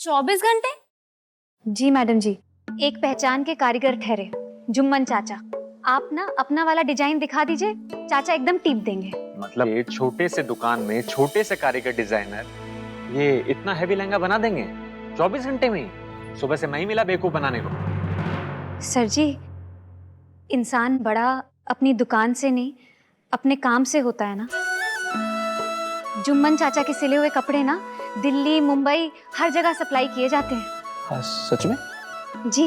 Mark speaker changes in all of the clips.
Speaker 1: 24 घंटे?
Speaker 2: जी मैडम जी, एक पहचान के कारीगर ठहरे, जुम्मन चाचा। आप ना अपना वाला डिजाइन दिखा दीजिए, चाचा एकदम टीप देंगे।
Speaker 3: मतलब एक छोटे से दुकान में छोटे से कारीगर डिजाइनर ये इतना हैवी लहंगा बना देंगे 24 घंटे में ही? सुबह से मैं ही मिला बेवकूफ बनाने को।
Speaker 2: सर जी, इंसान बड़ा अपनी दुकान से नहीं, अपने काम से होता है ना। जुम्मन चाचा के सिले हुए कपड़े ना दिल्ली, मुंबई हर जगह सप्लाई किए जाते हैं।
Speaker 4: हाँ, सच में?
Speaker 2: जी,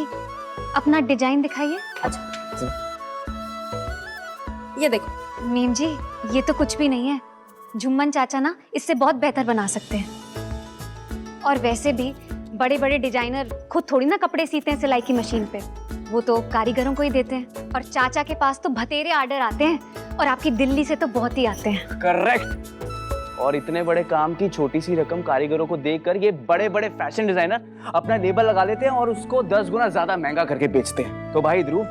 Speaker 2: अपना डिजाइन दिखाइए।
Speaker 1: ये देखो।
Speaker 2: मीम जी, ये तो कुछ भी नहीं है। जुम्मन चाचा ना इससे बहुत बेहतर बना सकते हैं। और वैसे भी बड़े बड़े डिजाइनर खुद थोड़ी ना कपड़े सीते हैं सिलाई की मशीन पे, वो तो कारीगरों को ही देते हैं। और चाचा के पास तो बतेरे ऑर्डर आते हैं और आपकी दिल्ली से तो बहुत ही आते हैं।
Speaker 4: करेक्ट। और इतने बड़े काम की छोटी सी रकम कारीगरों को देकर ये बड़े बड़े फैशन डिजाइनर अपना लेबल लगा लेते हैं और उसको 10 गुना ज्यादा महंगा करके बेचते हैं। तो भाई ध्रुव,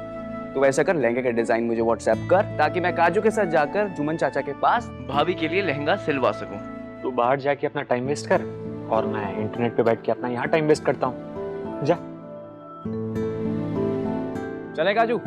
Speaker 4: तू ऐसा कर, लहंगे का डिजाइन मुझे व्हाट्सएप कर ताकि मैं काजू के साथ जाकर जुम्मन चाचा के पास भाभी के लिए लहंगा सिलवा सकूं।
Speaker 3: तू बाहर जाके अपना टाइम वेस्ट कर और मैं इंटरनेट पे बैठ के अपना यहाँ टाइम वेस्ट करता हूँ। जा।
Speaker 4: चले काजू।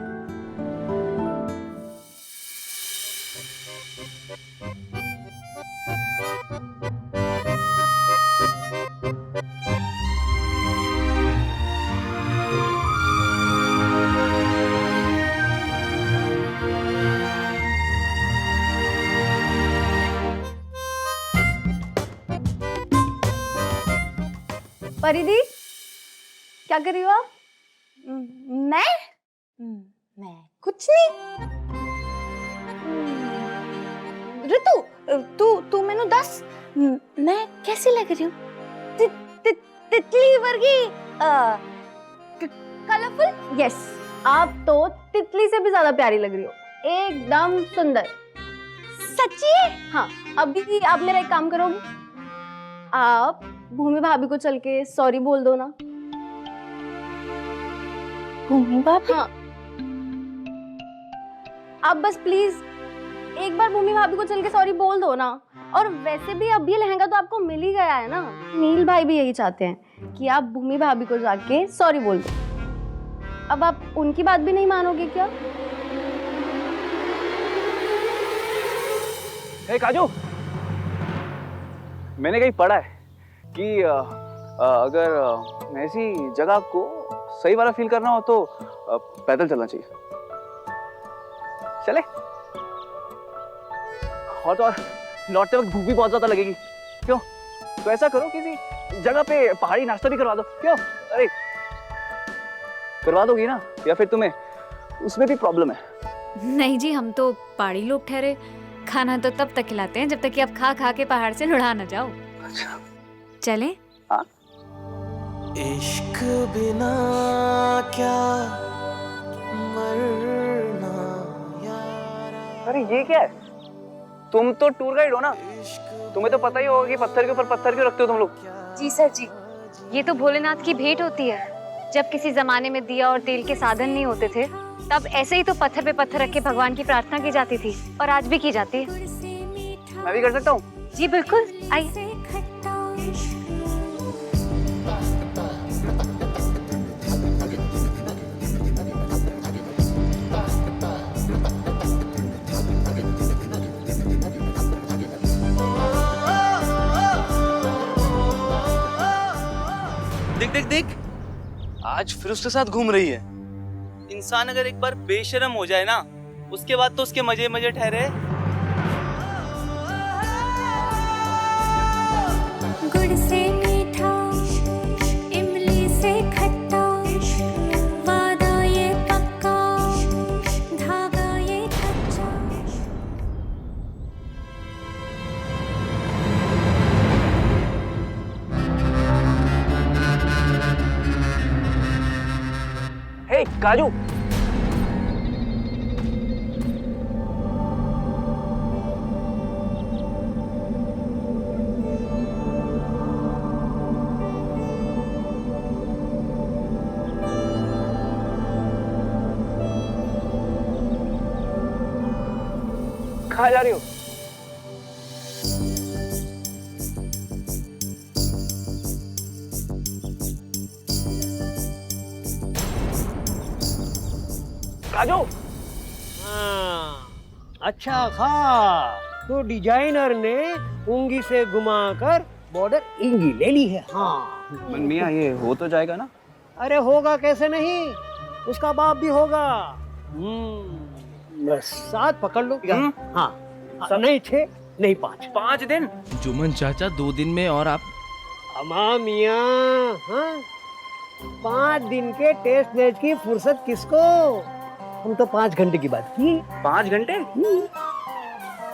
Speaker 1: परिधि, क्या कर रही हो आप? मैं कुछ नहीं। ऋतु, तू मैंने दस, मैं कैसी लग रही हूँ? तितली वर्गी, कलरफुल। यस, आप तो तितली से भी ज्यादा प्यारी लग रही हो, एकदम सुंदर। सच्ची? हाँ। अभी आप मेरा एक काम करोगी? आप भूमि भाभी को चल के सॉरी बोल दो ना। भूमि भाभी? हाँ। आप बस प्लीज एक बार भूमि भाभी को चल के सॉरी बोल दो ना। और वैसे भी अब ये लहंगा तो आपको मिल ही गया है ना। नील भाई भी यही चाहते हैं कि आप भूमि भाभी को जाके सॉरी बोल दो। अब आप उनकी बात भी नहीं मानोगे क्या?
Speaker 4: हे काजू, मैंने कहीं पढ़ा है कि अगर ऐसी जगह को सही वाला फील करना हो तो पैदल चलना चाहिए। चले? और लौटते वक्त भूख भी बहुत ज्यादा लगेगी। क्यों? तो ऐसा करो, किसी जगह पे पहाड़ी नाश्ता भी करवा दो। क्यों? अरे करवा दोगी ना? या फिर तुम्हें उसमें भी प्रॉब्लम है?
Speaker 2: नहीं जी, हम तो पहाड़ी लोग ठहरे। खाना तो तब तक खिलाते हैं जब तक कि आप खा खा के पहाड़ से लुढ़ा ना जाओ।
Speaker 4: अच्छा।
Speaker 2: चले?
Speaker 4: हाँ।
Speaker 5: इश्क बिना क्या मरना यारा।
Speaker 4: अरे ये क्या है? तुम तो टूर गाइड हो ना, तुम्हें तो पता ही होगा कि पत्थर के ऊपर पत्थर क्यों रखते हो तुम लोग।
Speaker 2: जी सर जी, ये तो भोलेनाथ की भेंट होती है। जब किसी जमाने में दिया और तेल के साधन नहीं होते थे, तब ऐसे ही तो पत्थर पे पत्थर रख के भगवान की प्रार्थना की जाती थी, और आज भी की जाती है।
Speaker 4: मैं भी कर सकता हूँ?
Speaker 2: जी बिल्कुल, आइए।
Speaker 5: देख देख देख, आज फिर उसके साथ घूम रही है। इंसान अगर एक बार बेशर्म हो जाए ना, उसके बाद तो उसके मजे मजे ठहरे।
Speaker 6: गुड़ से मीठा, इमली से खट्टा, वादा ये पक्का, धागा ये कच्चा।
Speaker 4: हे काजू, कहाँ जा रही हो? काजू।
Speaker 7: हाँ, अच्छा खा तो डिजाइनर ने उंगली से घुमाकर बॉर्डर इंगी ले ली है। हाँ
Speaker 4: मन मियाँ ये हो तो जाएगा ना?
Speaker 7: अरे होगा कैसे नहीं, उसका बाप भी होगा। बस 7 पकड़ लो। हाँ, नहीं 6 नहीं 5।
Speaker 4: 5 दिन?
Speaker 8: जुम्मन चाचा 2 दिन में और आप?
Speaker 7: अमा मियाँ, हाँ 5 दिन के टेस्ट मैच की फुर्सत किसको? हम तो 5 घंटे की बात की।
Speaker 4: 5 घंटे?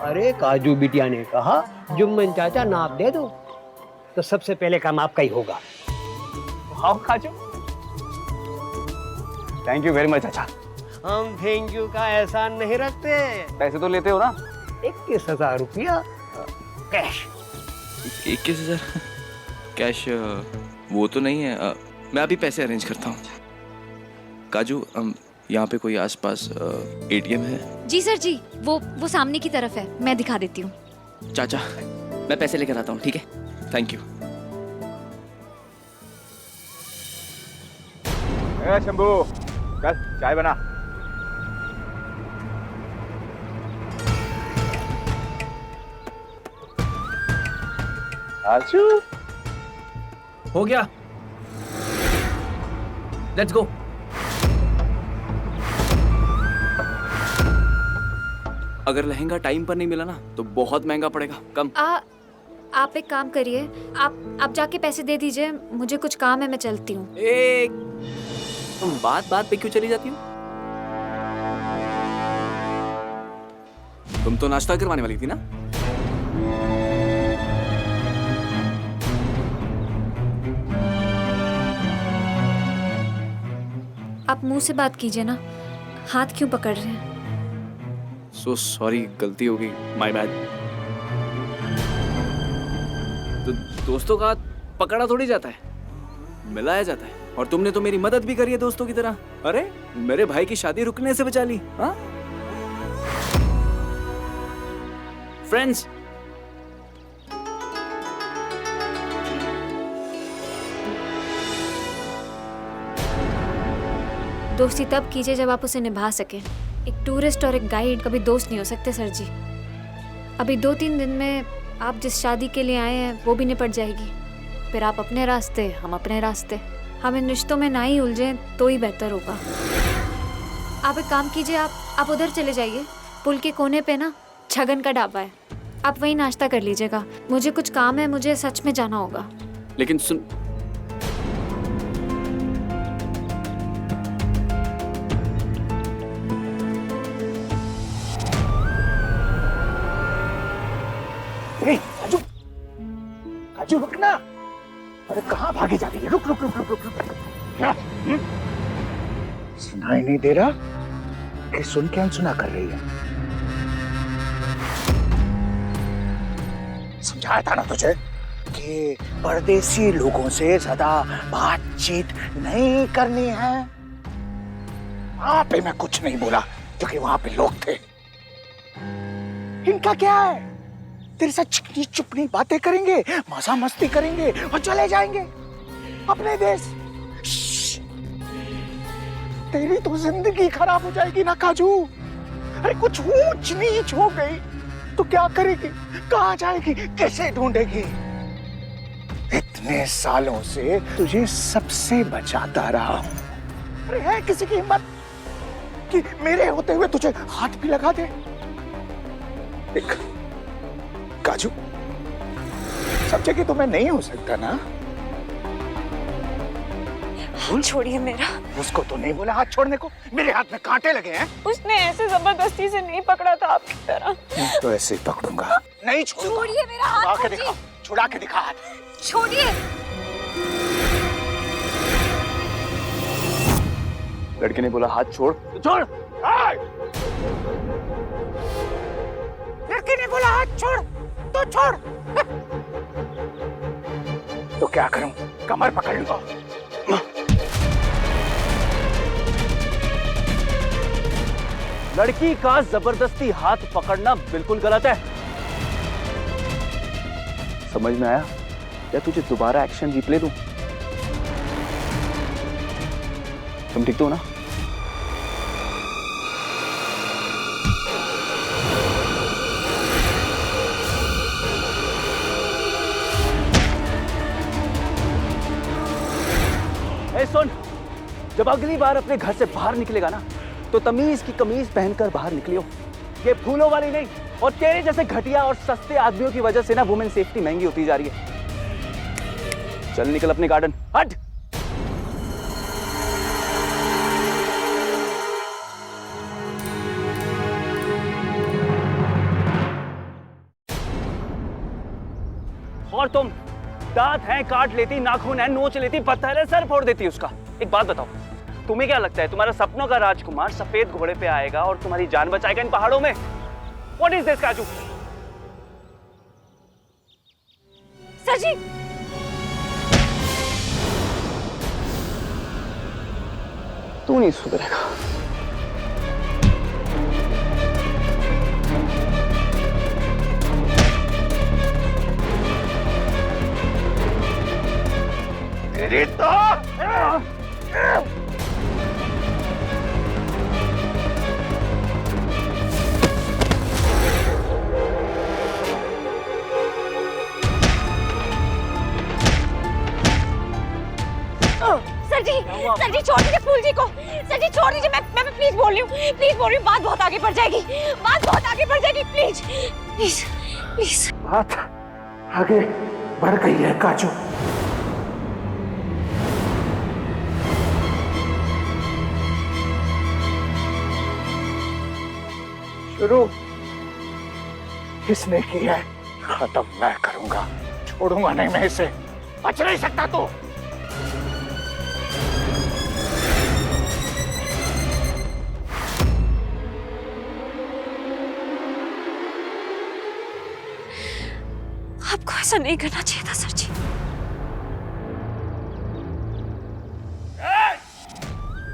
Speaker 7: अरे काजू बिटिया ने कहा जुम्मन चाचा नाप दे दो, तो सबसे पहले काम आपका ही होगा।
Speaker 4: आओ काजू। थैंक यू वेरी मच चाचा।
Speaker 7: हम थैंक यू का एहसान नहीं रखते।
Speaker 4: पैसे तो लेते हो ना?
Speaker 7: 21,000 रुपया कैश।
Speaker 8: 21,000 कैश? वो तो नहीं है। मैं अभी पैसे अरेंज करता हूँ। काजू, यहाँ पे कोई आसपास एटीएम है?
Speaker 2: जी सर जी, वो सामने की तरफ है, मैं दिखा देती हूँ।
Speaker 8: चाचा, मैं पैसे लेकर आता हूँ, ठीक है? Thank you.
Speaker 4: शंभू, चल चाय बना। आजू
Speaker 8: हो गया, लेट्स गो। अगर लहंगा टाइम पर नहीं मिला ना तो बहुत महंगा पड़ेगा। कम।
Speaker 2: आप एक काम करिए, आप जाके पैसे दे दीजिए, मुझे कुछ काम है, मैं चलती हूँ।
Speaker 8: तुम बात पे क्यों चली जाती हो? तुम तो नाश्ता करवाने वाली थी ना?
Speaker 2: आप मुंह से बात कीजिए ना, हाथ क्यों पकड़ रहे हैं?
Speaker 8: सो सॉरी, गलती हो गई, माय बैड। तो दोस्तों का हाथ पकड़ा थोड़ी जाता है, मिलाया जाता है। और तुमने तो मेरी मदद भी करी है दोस्तों की तरह। अरे मेरे भाई की शादी रुकने से बचा ली। हाँ फ्रेंड्स,
Speaker 2: दोस्ती तब कीजिए जब आप उसे निभा सके। एक टूरिस्ट और एक गाइड कभी दोस्त नहीं हो सकते सर जी। अभी 2-3 दिन में आप जिस शादी के लिए आए हैं वो भी निपट जाएगी। फिर आप अपने रास्ते, हम अपने रास्ते। हम इन रिश्तों में ना ही उलझें तो ही बेहतर होगा। आप एक काम कीजिए, आप उधर चले जाइए, पुल के कोने पे ना छगन का ढाबा है, आप वहीं नाश्ता कर लीजिएगा। मुझे कुछ काम है, मुझे सच में जाना होगा।
Speaker 8: लेकिन सुन,
Speaker 9: काजू, काजू रुकना। अरे कहाँ भागी जा रही है? रुक रुक रुक रुक रुक रुक। क्या? सुनाई नहीं दे रहा कि सुन के अनसुना कर रही है? समझाया था ना तुझे कि परदेसी लोगों से ज्यादा बातचीत नहीं करनी है। वहां पे मैं कुछ नहीं बोला क्योंकि वहां पे लोग थे। इनका क्या है? तेरे साथ चिकनी चुपनी बातें करेंगे, मजा मस्ती करेंगे और चले जाएंगे अपने देश। तेरी तो जिंदगी खराब हो जाएगी ना काजू। अरे कुछ ऊंच नीच हो गई तो क्या करेगी? कहाँ जाएगी? कैसे ढूंढेगी? इतने सालों से तुझे सबसे बचाता रहा हूं। अरे है किसी की हिम्मत कि मेरे होते हुए तुझे हाथ भी लगा दे? देख काजू, सब जगह तो मैं नहीं हो सकता ना।
Speaker 10: छोड़िए मेरा।
Speaker 9: उसको तो नहीं बोला हाथ छोड़ने को। मेरे हाथ में कांटे लगे हैं।
Speaker 10: उसने ऐसे जबरदस्ती से नहीं पकड़ा था आपकी तरह।
Speaker 9: तो ऐसे ही पकड़ूंगा। नहीं छोड़ूंगा।
Speaker 10: छोड़िए मेरा हाथ।
Speaker 9: छुड़ा के दिखा, छुड़ा के दिखा हाथ।
Speaker 10: छोड़िए।
Speaker 4: लड़के ने बोला हाथ छोड़ तो छोड़।
Speaker 9: लड़के ने बोला हाथ छोड़ तो छोड़। तो क्या करूं? कमर पकड़ लूंगा।
Speaker 4: लड़की का जबरदस्ती हाथ पकड़ना बिल्कुल गलत है। समझ में आया? या तुझे दोबारा एक्शन रिप्ले दूं? तुम ठीक तो हो ना? अरे सुन, जब अगली बार अपने घर से बाहर निकलेगा ना, तो तमीज की कमीज पहनकर बाहर निकलियो। ये फूलों वाली नहीं। और तेरे जैसे घटिया और सस्ते आदमियों की वजह से ना वुमेन सेफ्टी महंगी होती जा रही है। चल निकल अपने गार्डन, हट। और तुम, दांत हैं काट लेती, नाखून है नोच लेती, पत्थर है सर फोड़ देती उसका। एक बात बताओ, तुम्हें क्या लगता है तुम्हारा सपनों का राजकुमार सफेद घोड़े पे आएगा और तुम्हारी जान बचाएगा इन पहाड़ों में? What is this, काजू?
Speaker 10: सर जी,
Speaker 4: तू नहीं सुधरेगा।
Speaker 9: तेरी तो
Speaker 10: सर जी छोड़ दीजिए फूल जी को। सर जी छोड़ दीजिए, मैं प्लीज बोल रही हूँ, प्लीज बोल रही हूँ। बात बहुत आगे बढ़ जाएगी, बात बहुत आगे बढ़ जाएगी। Please please please.
Speaker 9: बात आगे बढ़ गई है काजू। शुरू किसने की है, खत्म मैं करूंगा, छोड़ूंगा नहीं मैं इसे। बच नहीं सकता तू।
Speaker 10: आपको ऐसा नहीं करना चाहिए था सर जी।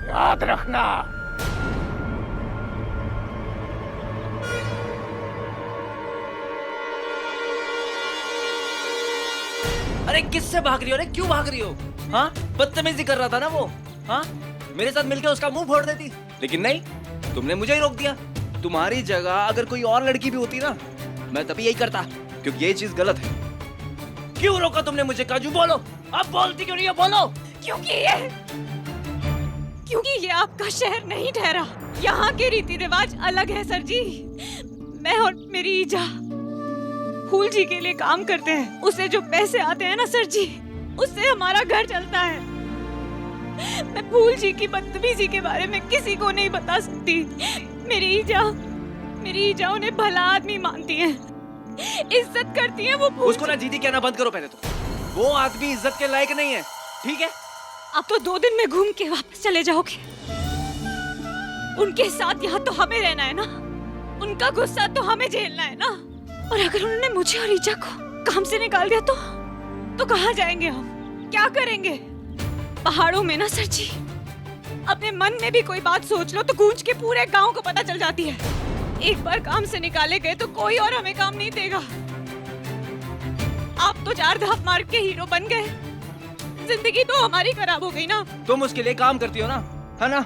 Speaker 9: याद रखना,
Speaker 11: अरे किससे भाग रही हो? अरे क्यों भाग रही हो? हाँ, बदतमीजी कर रहा था ना वो। हाँ, मेरे साथ मिलकर उसका मुंह फोड़ देती, लेकिन नहीं, तुमने मुझे ही रोक दिया। तुम्हारी जगह अगर कोई और लड़की भी होती ना, मैं तभी यही करता, क्योंकि ये चीज गलत है। क्यों रोका तुमने मुझे काजू? बोलो, अब बोलती क्यों नहीं है? बोलो।
Speaker 10: क्योंकि ये आपका शहर नहीं ठहरा। यहाँ के रीति रिवाज अलग है सर जी। मैं और मेरी ईजा फूल जी के लिए काम करते हैं। उसे जो पैसे आते हैं ना सर जी, उससे हमारा घर चलता है। मैं फूल जी की बदतमीजी के बारे में किसी को नहीं बता सकती। मेरी ईजा उन्हें भला आदमी मानती है, इज्जत करती है वो।
Speaker 11: उसको ना दीदी कहना बंद करो पहले तो। वो आदमी इज्जत के लायक नहीं है, ठीक है?
Speaker 10: आप तो 2 दिन में घूम के वापस चले जाओगे। उनके साथ यहाँ तो हमें रहना है ना, उनका गुस्सा तो हमें झेलना है ना। और अगर उन्होंने मुझे और ईजा को काम से निकाल दिया तो कहाँ जाएंगे हम? क्या करेंगे? पहाड़ों में ना सर जी, अपने मन में भी कोई बात सोच लो तो गूंज के पूरे गांव को पता चल जाती है। एक बार काम से निकाले गए तो कोई और हमें काम नहीं देगा। आप तो 4 धाप मार के हीरो बन गए, जिंदगी तो हमारी खराब हो गई ना।
Speaker 11: तुम उसके लिए काम करती हो ना, है ना?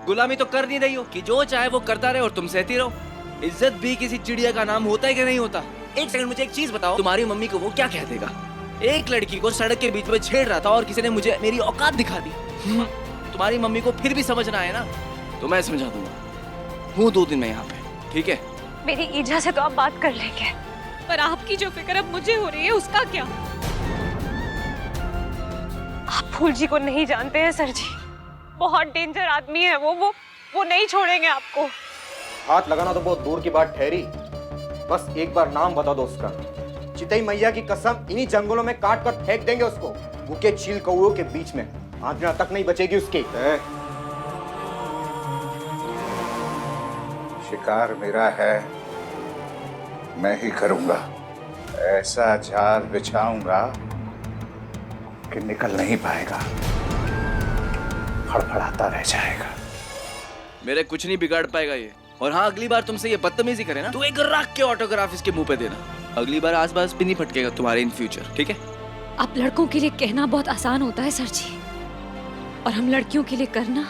Speaker 11: गुलामी तो कर नहीं रही हो कि जो चाहे वो करता रहे और तुम सहती रहो। इज्जत भी किसी चिड़िया का नाम होता है कि नहीं होता? एक सेकंड मुझे एक चीज बताओ, तुम्हारी मम्मी को वो क्या कह देगा? एक लड़की को सड़क के बीच में छेड़ रहा था और किसी ने मुझे मेरी औकात दिखा दी। तुम्हारी मम्मी को फिर भी समझना है ना, तो मैं समझा दूंगा। हूँ 2 दिन में यहाँ पे, ठीक है?
Speaker 10: मेरी ईजा से तो आप बात कर लेंगे, पर आपकी जो फिक्र अब मुझे हो रही है उसका क्या? आप फूल जी को नहीं जानते हैं सर जी, बहुत डेंजर आदमी है वो नहीं छोड़ेंगे आपको।
Speaker 12: हाथ लगाना तो बहुत दूर की बात ठहरी, बस एक बार नाम बता दो उसका। चितई मैया की कसम, इन्हीं जंगलों में काट कर फेंक देंगे उसको, भूखे चील कौओं के बीच में। आंखना तक नहीं बचेगी उसकी।
Speaker 9: शिकार मेरा है, मैं ही करूंगा। ऐसा जाल बिछाऊंगा कि निकल नहीं पाएगा, फड़फड़ाता रह जाएगा।
Speaker 8: मेरे कुछ नहीं बिगाड़ पाएगा ये। और हाँ, अगली बार तुमसे ये बदतमीजी करे ना, तो एक रख के ऑटोग्राफ इसके मुंह पे देना। अगली बार आसपास भी नहीं फटकेगा तुम्हारे इन फ्यूचर, ठीक है?
Speaker 10: आप लड़कों के लिए कहना बहुत आसान होता है सर जी, और हम लड़कियों के लिए करना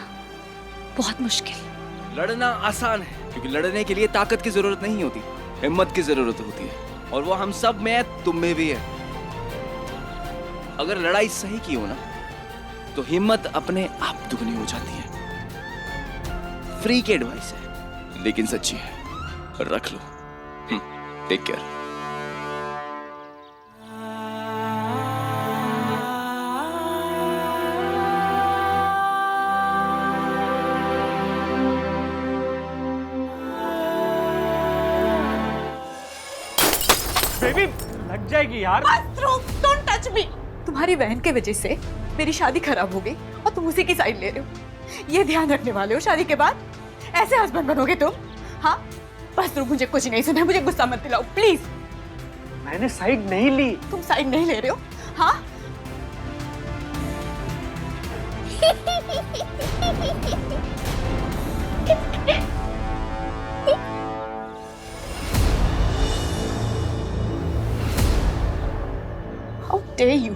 Speaker 10: बहुत मुश्किल।
Speaker 8: लड़ना आसान है, क्योंकि लड़ने के लिए ताकत की जरूरत नहीं होती, हिम्मत की जरूरत होती है। और वो हम सब में है, तुम में भी है। अगर लड़ाई सही की हो ना,
Speaker 11: तो हिम्मत अपने आप दुगनी हो जाती है। फ्री की एडवाइस है लेकिन सच्ची है, रख लो। Take care.
Speaker 3: बेबी लग जाएगी यार।
Speaker 10: Don't touch me. तुम्हारी बहन के वजह से मेरी शादी खराब हो गई और तुम उसी की साइड ले रहे हो। ये ध्यान रखने वाले हो शादी के बाद ऐसे हस्बैंड बनोगे तुम। हाँ बस तुम मुझे कुछ नहीं सुना, मुझे गुस्सा मत दिलाओ प्लीज।
Speaker 3: मैंने साइड नहीं ली।
Speaker 10: तुम साइड नहीं ले रहे हो। हाँ How dare you?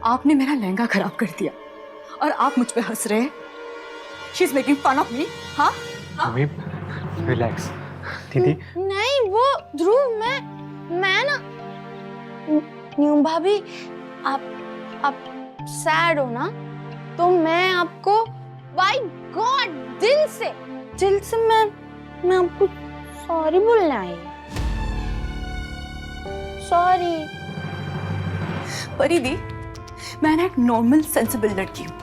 Speaker 10: आपने मेरा लहंगा खराब कर दिया और आप मुझ पे हंस रहे हैं। She's making fun of me. हाँ?
Speaker 3: Mummy relax. दीदी
Speaker 1: नहीं वो ध्रुव मैं ना न्यू भाभी आप सैड हो ना तो मैं आपको बाय गॉड दिल से मैं आपको सॉरी बोलने आई। सॉरी
Speaker 10: परिधि, मैं ना एक नॉर्मल सेंसिबल लड़की हूँ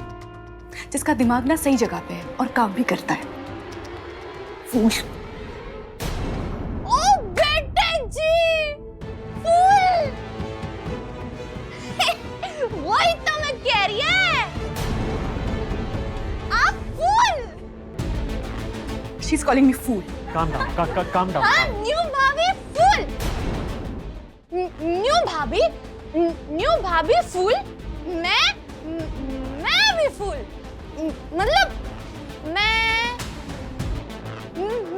Speaker 10: जिसका दिमाग ना सही जगह पे है और काम भी करता है। फूल।
Speaker 1: ओ बेटे जी फूल। वही तो मैं कह रही है आप फूल।
Speaker 10: She's calling me fool.
Speaker 3: Calm down.
Speaker 1: हाँ न्यू भाभी फूल। न्यू भाभी फूल। मैं भी फूल। मतलब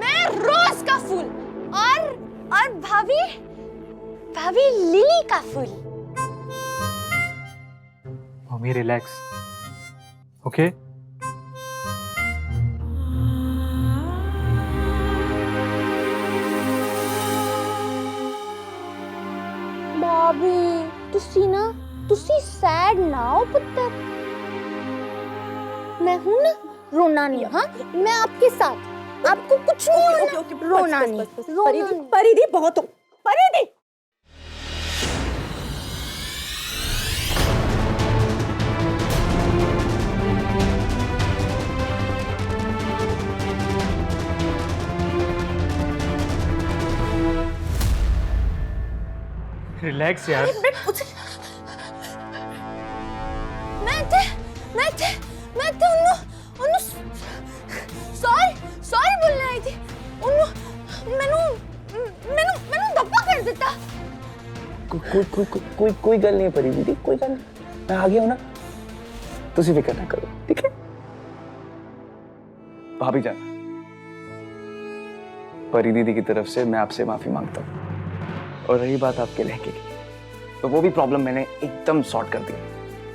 Speaker 1: मैं रोज का फूल और भाभी लिली का फूल।
Speaker 3: Mummy relax. ओके
Speaker 1: भाभी तुसी सैड ना हो पुत्र। मैं हूं ना, रोना नहीं। हाँ मैं आपके साथ, आपको कुछ नहीं होना। रोना नहीं।
Speaker 10: परिधि बहुत हो। परिधि
Speaker 3: रिलैक्स यार।
Speaker 1: मैं उन्होंने सॉरी बोलने आई थी। मैंने धप्पा कर देता।
Speaker 4: कोई गल नहीं परी दीदी, कोई गल नहीं। मैं आ गया हूं ना, तुसी फिक्र ना करो, ठीक है? भाभी जान, परी दीदी की तरफ से मैं आपसे माफी मांगता हूँ। और रही बात आपके लहंगे की, तो वो भी प्रॉब्लम मैंने एकदम सॉर्ट कर दी।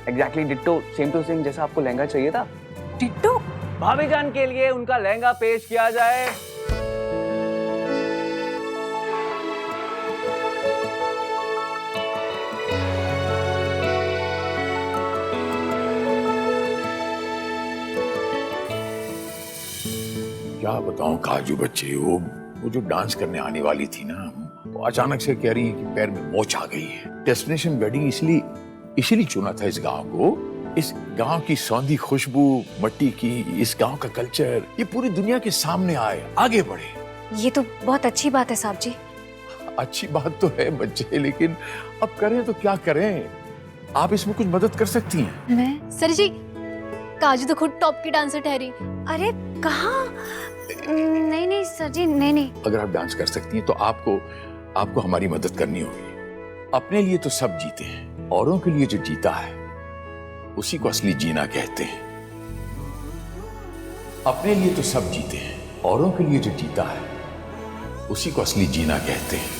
Speaker 4: Exactly ditto, same to same जैसा आपको लहंगा चाहिए था।
Speaker 10: डिट्टो।
Speaker 4: भाभी जान के लिए उनका लहंगा पेश किया जाए।
Speaker 9: क्या बताऊं काजू बच्चे, वो जो डांस करने आने वाली थी ना, वो अचानक से कह रही है कि पैर में मोच आ गई है। डेस्टिनेशन वेडिंग इसलिए चुना था इस गांव को। इस गांव की सौंधी खुशबू, मट्टी की, इस गांव का कल्चर, ये पूरी दुनिया के सामने आए, आगे बढ़े।
Speaker 2: ये तो बहुत अच्छी बात है साहब जी।
Speaker 9: अच्छी बात तो है बच्चे, लेकिन अब करें तो क्या करें? आप इसमें कुछ मदद कर सकती हैं।
Speaker 2: मैं?
Speaker 1: सर जी काजू तो खुद टॉप की डांसर ठहरी।
Speaker 2: अरे कहाँ? नहीं सर जी, नहीं।
Speaker 9: अगर आप डांस कर सकती हैं तो आपको हमारी मदद करनी होगी। अपने लिए तो सब जीते हैं, औरों के लिए जो जीता है उसी को असली जीना कहते हैं। अपने लिए तो सब जीते हैं, औरों के लिए जो जीता है उसी को असली जीना कहते हैं।